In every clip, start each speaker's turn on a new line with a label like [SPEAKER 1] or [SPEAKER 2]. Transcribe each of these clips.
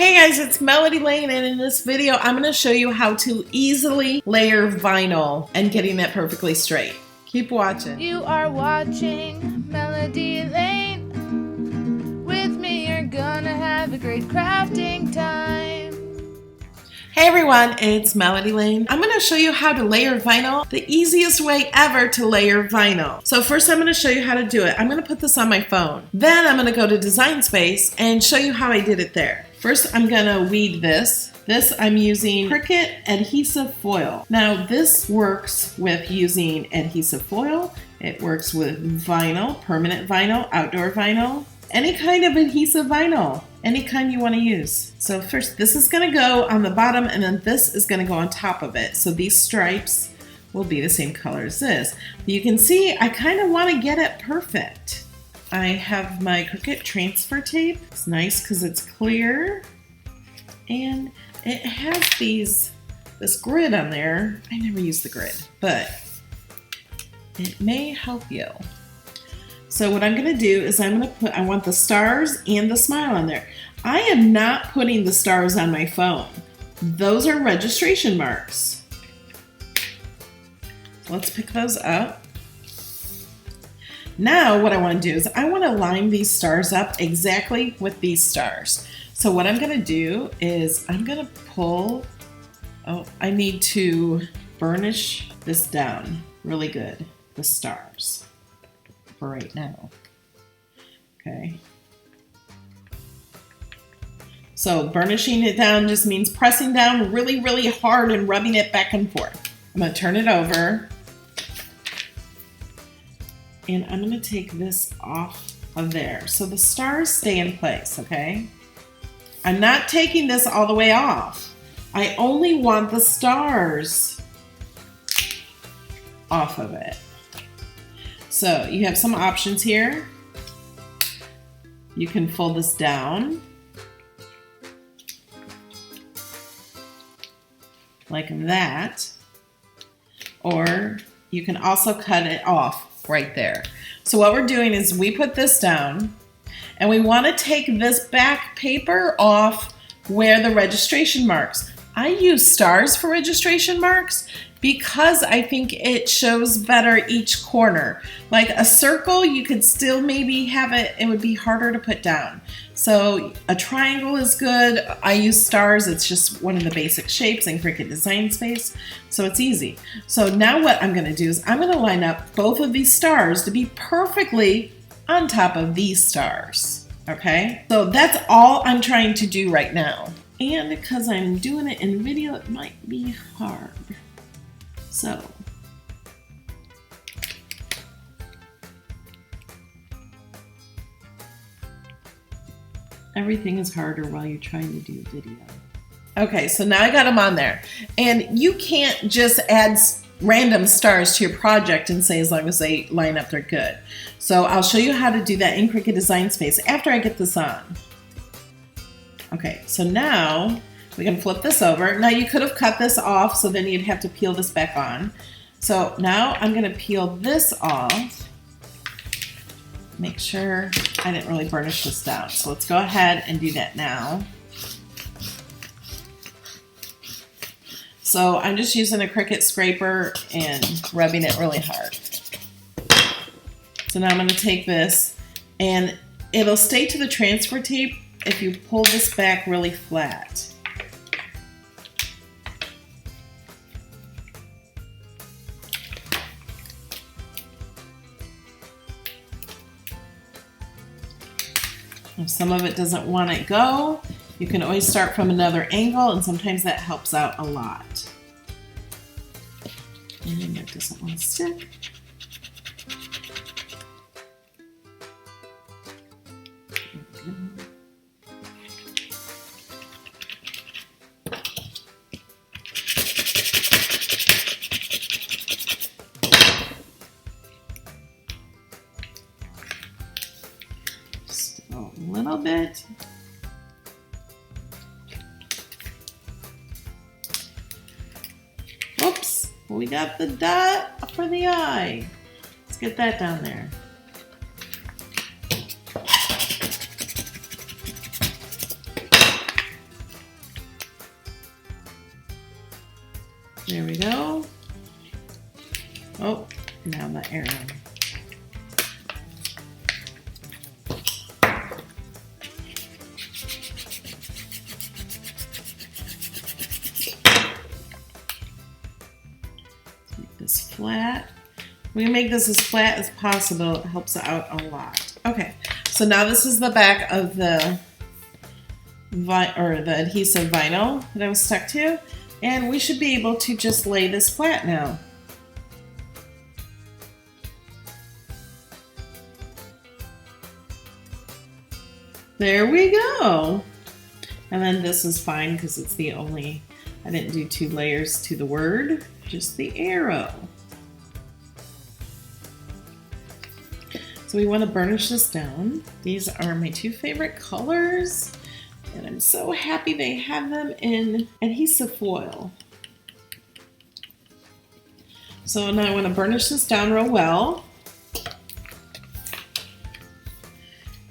[SPEAKER 1] Hey guys, it's Melody Lane, and in this video I'm going to show you how to easily layer vinyl and getting that perfectly straight. Keep watching.
[SPEAKER 2] You are watching Melody Lane. With me you're gonna have a great crafting time.
[SPEAKER 1] Hey everyone, it's Melody Lane. I'm going to show you how to layer vinyl, the easiest way ever to layer vinyl. So first I'm going to show you how to do it. I'm going to put this on my phone. Then I'm going to go to Design Space and show you how I did it there. First I'm going to weed this. This I'm using Cricut adhesive foil. Now this works with using adhesive foil. It works with vinyl, permanent vinyl, outdoor vinyl, any kind of adhesive vinyl. Any kind you want to use. So first this is going to go on the bottom and then this is going to go on top of it. So these stripes will be the same color as this. But you can see I kind of want to get it perfect. I have my Cricut transfer tape. It's nice because it's clear and it has this grid on there. I never use the grid, but it may help you. So what I'm going to do is I want the stars and the smile on there. I am not putting the stars on my phone. Those are registration marks. Let's pick those up. Now what I want to do is I want to line these stars up exactly with these stars. So what I'm going to do is I'm going to pull, I need to burnish this down really good, the stars. For right now. Okay. So burnishing it down just means pressing down really, really hard and rubbing it back and forth. I'm going to turn it over. And I'm going to take this off of there. So the stars stay in place, okay? I'm not taking this all the way off. I only want the stars off of it. So you have some options here. You can fold this down like that, or you can also cut it off right there. So what we're doing is we put this down and we want to take this back paper off where the registration marks. I use stars for registration marks because I think it shows better each corner. Like a circle, you could still maybe have it would be harder to put down. So a triangle is good. I use stars, it's just one of the basic shapes in Cricut Design Space, so it's easy. So now what I'm gonna do is I'm gonna line up both of these stars to be perfectly on top of these stars, okay? So that's all I'm trying to do right now. And because I'm doing it in video, it might be hard. So, everything is harder while you're trying to do video. Okay, so now I got them on there. And you can't just add random stars to your project and say as long as they line up, they're good. So I'll show you how to do that in Cricut Design Space after I get this on. Okay, so now we can flip this over. Now you could have cut this off, so then you'd have to peel this back on. So now I'm gonna peel this off. Make sure I didn't really burnish this down. So let's go ahead and do that now. So I'm just using a Cricut scraper and rubbing it really hard. So now I'm gonna take this and it'll stay to the transfer tape if you pull this back really flat. If some of it doesn't want to go, you can always start from another angle, and sometimes that helps out a lot. And that doesn't want to stick. There we go. A little bit. Oops, we got the dot for the eye. Let's get that down there. There we go. Oh, now the arrow. Make this flat. We can make this as flat as possible. It helps out a lot. Okay, so now this is the back of the adhesive vinyl that I was stuck to, and we should be able to just lay this flat now. There we go. And then this is fine because it's the only, I didn't do 2 layers to the word, just the arrow. So we want to burnish this down. These are my 2 favorite colors, and I'm so happy they have them in adhesive foil. So now I want to burnish this down real well.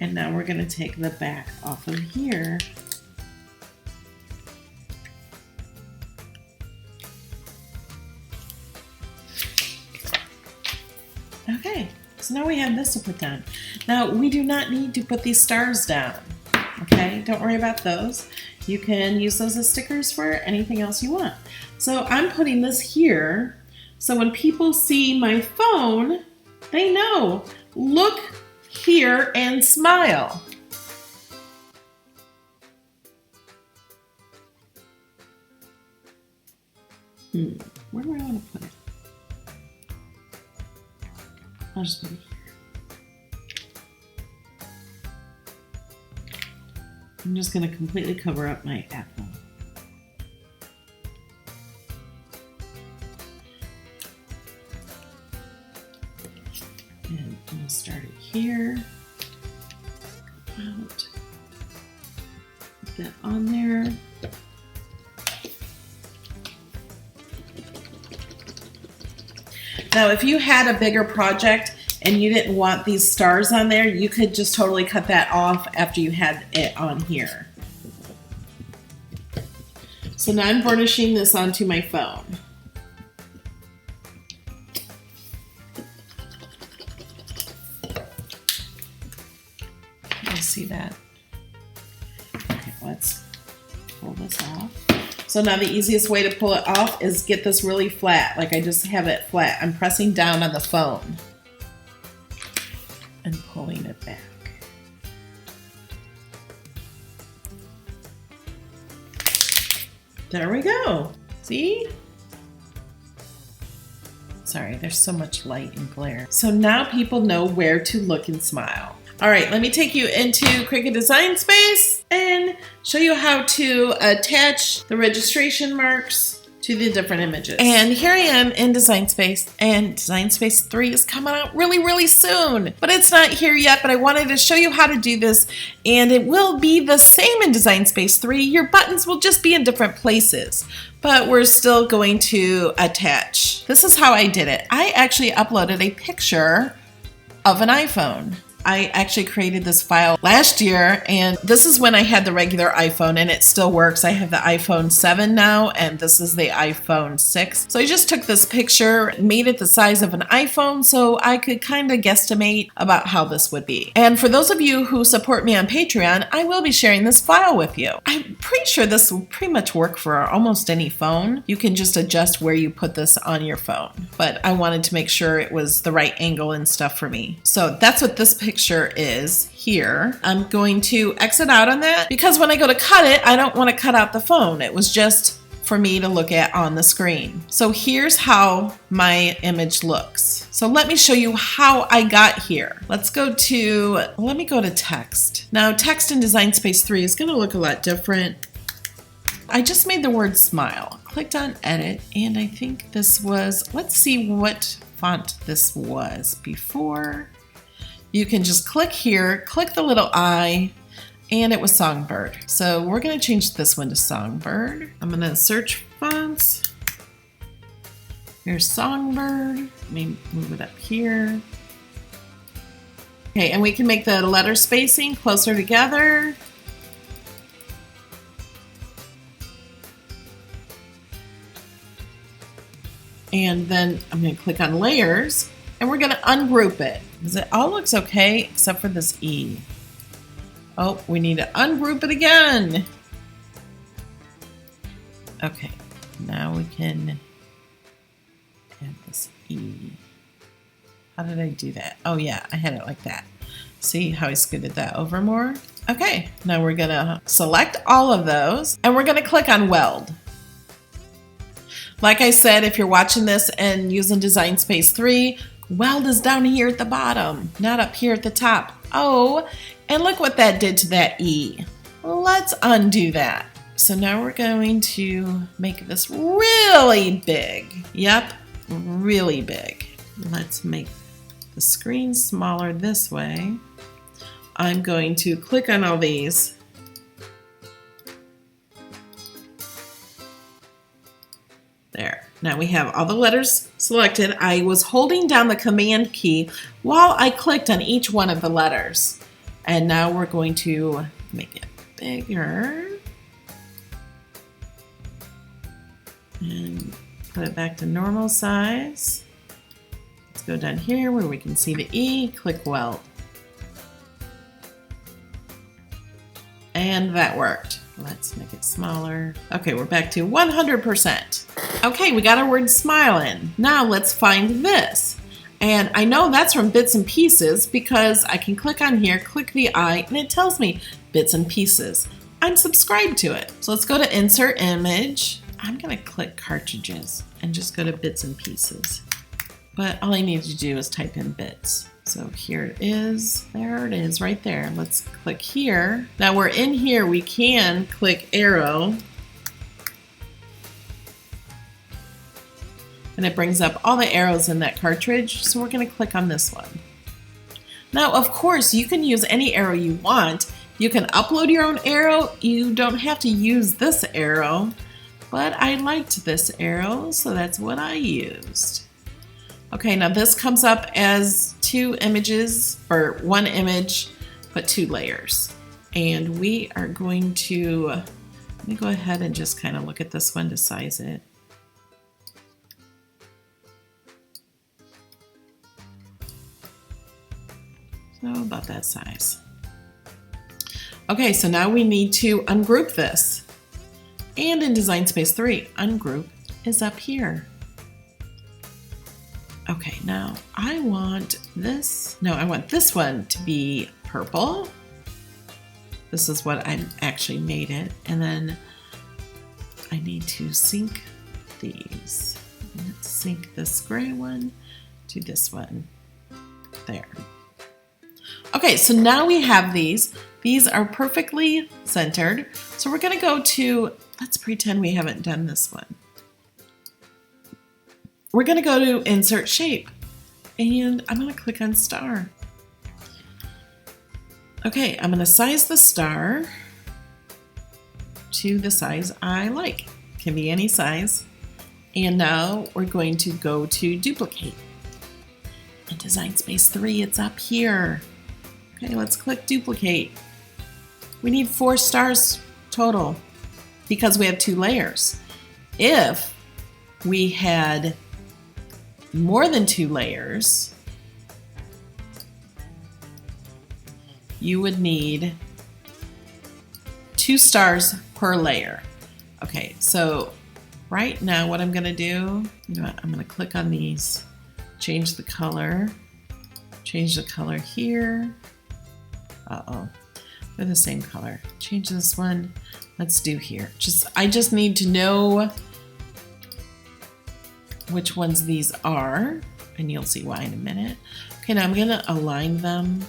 [SPEAKER 1] And now we're going to take the back off of here. Okay, so now we have this to put down. Now we do not need to put these stars down, okay? Don't worry about those. You can use those as stickers for anything else you want. So I'm putting this here, so when people see my phone, they know, look here and smile. Where do I want to put it? I'll just put it here. I'm just going to completely cover up my apple. And I'm going to start it here. Out. Put that on there. Now, if you had a bigger project and you didn't want these stars on there, you could just totally cut that off after you had it on here. So now I'm burnishing this onto my phone. You see that? Okay, let's pull this off. So now the easiest way to pull it off is get this really flat, like I just have it flat. I'm pressing down on the phone and pulling it back. There we go. See? Sorry, there's so much light and glare. So now people know where to look and smile. All right, let me take you into Cricut Design Space and show you how to attach the registration marks to the different images. And here I am in Design Space, and Design Space 3 is coming out really, really soon. But it's not here yet, but I wanted to show you how to do this, and it will be the same in Design Space 3. Your buttons will just be in different places, but we're still going to attach. This is how I did it. I actually uploaded a picture of an iPhone. I actually created this file last year, and this is when I had the regular iPhone, and it still works. I have the iPhone 7 now, and this is the iPhone 6. So I just took this picture, made it the size of an iPhone so I could kind of guesstimate about how this would be. And for those of you who support me on Patreon, I will be sharing this file with you. I'm pretty sure this will pretty much work for almost any phone. You can just adjust where you put this on your phone, but I wanted to make sure it was the right angle and stuff for me. So that's what this picture is here. I'm going to exit out on that because when I go to cut it, I don't want to cut out the phone. It was just for me to look at on the screen. So here's how my image looks. So let me show you how I got here. Let me go to text. Now text in Design Space 3 is going to look a lot different. I just made the word smile. Clicked on edit, and I think this was, let's see what font this was before. You can just click here, click the little I, and it was Songbird. So we're going to change this one to Songbird. I'm going to search fonts. Here's Songbird. Let me move it up here. Okay, and we can make the letter spacing closer together. And then I'm going to click on layers and we're going to ungroup it because it all looks okay except for this E. Oh, we need to ungroup it again. Okay, now we can add this E. How did I do that? Oh yeah, I had it like that. See how I scooted that over more? Okay, now we're gonna select all of those and we're gonna click on weld. Like I said, if you're watching this and using Design Space 3, weld is down here at the bottom, not up here at the top. Oh, and look what that did to that E. Let's undo that. So now we're going to make this really big. Yep, really big. Let's make the screen smaller this way. I'm going to click on all these. There. Now we have all the letters selected. I was holding down the Command key while I clicked on each one of the letters. And now we're going to make it bigger. And put it back to normal size. Let's go down here where we can see the E, click weld. And that worked. Let's make it smaller. Okay, we're back to 100%. Okay, we got our word smile in. Now let's find this. And I know that's from Bits and Pieces because I can click on here, click the I, and it tells me Bits and Pieces. I'm subscribed to it. So let's go to Insert Image. I'm gonna click Cartridges and just go to Bits and Pieces. But all I need to do is type in bits. So here it is. There it is right there. Let's click here. Now we're in here, we can click arrow. And it brings up all the arrows in that cartridge. So we're gonna click on this one. Now, of course, you can use any arrow you want. You can upload your own arrow. You don't have to use this arrow, but I liked this arrow, so that's what I used. Okay, now this comes up as two images, or one image, but two layers. And we are going to, let me go ahead and just kind of look at this one to size it. So about that size. Okay, so now we need to ungroup this. And in Design Space 3, ungroup is up here. Okay, now I want this, no, I want this one to be purple. This is what I actually made it. And then I need to sync these. Let's sync this gray one to this one. There. Okay, so now we have these. These are perfectly centered. So we're gonna go to, let's pretend we haven't done this one. We're gonna go to Insert Shape, and I'm gonna click on Star. Okay, I'm gonna size the star to the size I like. Can be any size. And now we're going to go to Duplicate. In Design Space 3, it's up here. Okay, let's click Duplicate. We need 4 stars total because we have 2 layers. If we had more than 2 layers, you would need 2 stars per layer. Okay, so right now what I'm gonna do, you know what, I'm gonna click on these, change the color here. Uh-oh, they're the same color. Change this one, let's do here. I just need to know which ones these are, and you'll see why in a minute. Okay, now I'm gonna align them.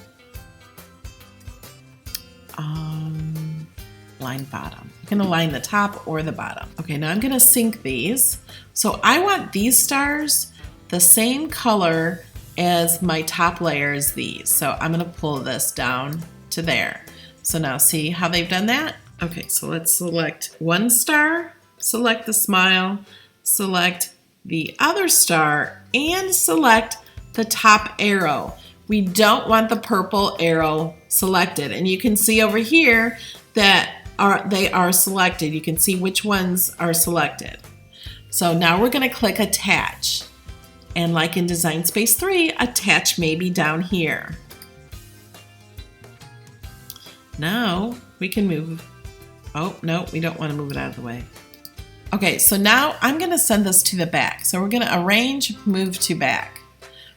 [SPEAKER 1] Line bottom. You can align the top or the bottom. Okay, now I'm gonna sync these. So I want these stars the same color as my top layer is these. So I'm gonna pull this down to there. So now see how they've done that? Okay, so let's select one star, select the smile, select the other star, and select the top arrow. We don't want the purple arrow selected. And you can see over here that they are selected. You can see which ones are selected. So now we're going to click attach. And like in Design Space 3, attach may be down here. Now we can move. Oh, no, we don't want to move it out of the way. Okay, so now I'm going to send this to the back. So we're going to arrange, move to back.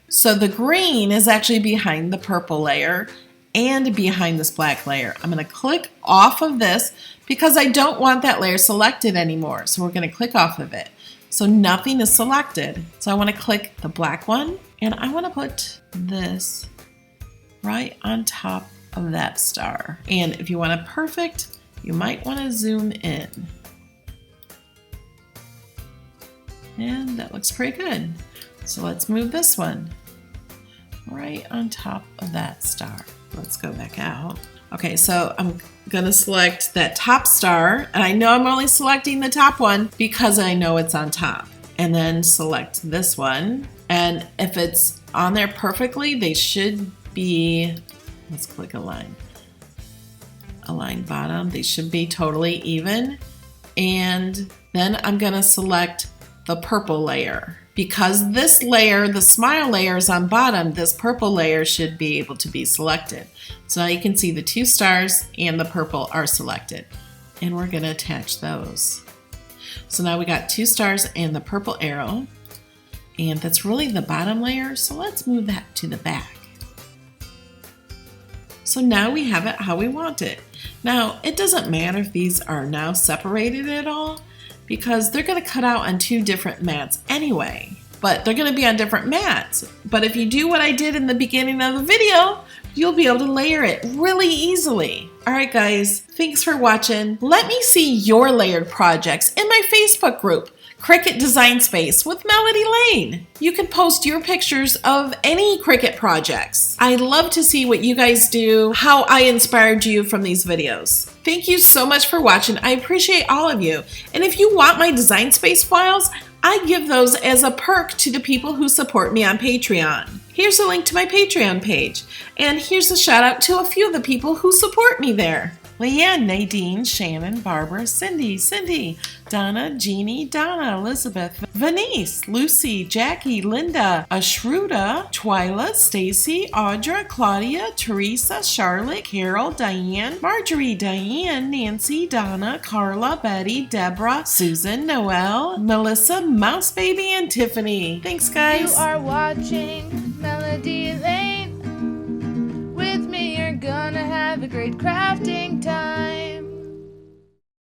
[SPEAKER 1] So the green is actually behind the purple layer and behind this black layer. I'm going to click off of this because I don't want that layer selected anymore. So we're going to click off of it. So nothing is selected. So I want to click the black one and I want to put this right on top of that star. And if you want it perfect, you might want to zoom in. And that looks pretty good. So let's move this one right on top of that star. Let's go back out. Okay, so I'm gonna select that top star, and I know I'm only selecting the top one because I know it's on top. And then select this one, and if it's on there perfectly, they should be, let's click align bottom. They should be totally even. And then I'm gonna select the purple layer. Because this layer, the smile layer, is on bottom, this purple layer should be able to be selected. So now you can see the two stars and the purple are selected. And we're going to attach those. So now we got two stars and the purple arrow. And that's really the bottom layer, so let's move that to the back. So now we have it how we want it. Now, it doesn't matter if these are now separated at all, because they're going to cut out on two different mats anyway. But they're going to be on different mats. But if you do what I did in the beginning of the video, you'll be able to layer it really easily. Alright guys, thanks for watching. Let me see your layered projects in my Facebook group, Cricut Design Space with Melody Lane. You can post your pictures of any Cricut projects. I'd love to see what you guys do, how I inspired you from these videos. Thank you so much for watching. I appreciate all of you. And if you want my Design Space files, I give those as a perk to the people who support me on Patreon. Here's a link to my Patreon page. And here's a shout out to a few of the people who support me there. Leanne, Nadine, Shannon, Barbara, Cindy, Donna, Jeannie, Donna, Elizabeth, Venice, Lucy, Jackie, Linda, Ashruda, Twyla, Stacy, Audra, Claudia, Teresa, Charlotte, Carol, Diane, Marjorie, Diane, Nancy, Donna, Carla, Betty, Deborah, Susan, Noelle, Melissa, Mouse Baby, and Tiffany. Thanks, guys.
[SPEAKER 2] You are watching Melody Lane. With me, you're gonna have a great crafting time.